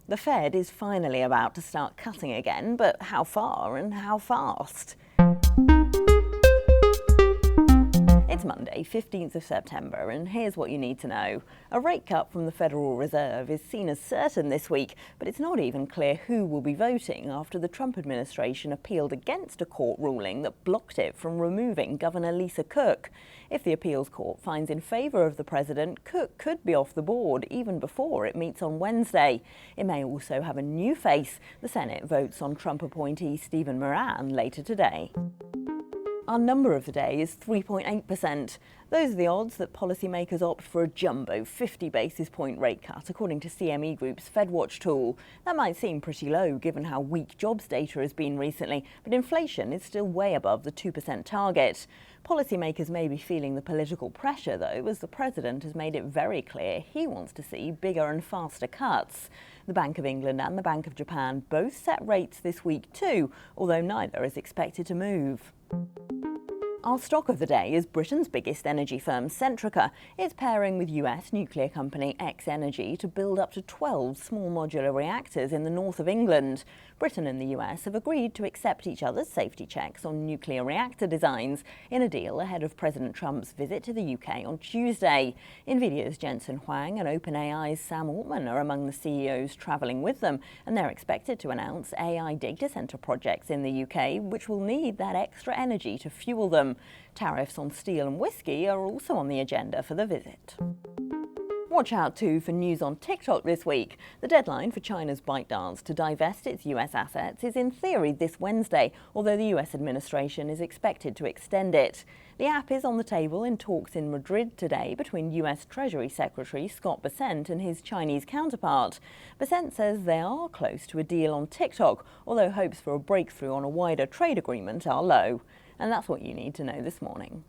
The Fed is finally about to start cutting again, but how far and how fast? It's Monday, 15th of September, and here's what you need to know. A rate cut from the Federal Reserve is seen as certain this week, but it's not even clear who will be voting after the Trump administration appealed against a court ruling that blocked it from removing Governor Lisa Cook. If the appeals court finds in favour of the president, Cook could be off the board even before it meets on Wednesday. It may also have a new face. The Senate votes on Trump appointee Stephen Moran later today. Our number of the day is 3.8%. Those are the odds that policymakers opt for a jumbo 50 basis point rate cut, according to CME Group's FedWatch tool. That might seem pretty low given how weak jobs data has been recently, but inflation is still way above the 2% target. Policymakers may be feeling the political pressure, though, as the president has made it very clear he wants to see bigger and faster cuts. The Bank of England and the Bank of Japan both set rates this week too, although neither is expected to move. Our stock of the day is Britain's biggest energy firm, Centrica. It's pairing with US nuclear company X-Energy to build up to 12 small modular reactors in the north of England. Britain and the US have agreed to accept each other's safety checks on nuclear reactor designs in a deal ahead of President Trump's visit to the UK on Tuesday. Nvidia's Jensen Huang and OpenAI's Sam Altman are among the CEOs travelling with them, and they're expected to announce AI data centre projects in the UK, which will need that extra energy to fuel them. Tariffs on steel and whiskey are also on the agenda for the visit. Watch out too for news on TikTok this week. The deadline for China's ByteDance to divest its US assets is in theory this Wednesday, although the US administration is expected to extend it. The app is on the table in talks in Madrid today between US Treasury Secretary Scott Bessent and his Chinese counterpart. Bessent says they are close to a deal on TikTok, although hopes for a breakthrough on a wider trade agreement are low. And that's what you need to know this morning.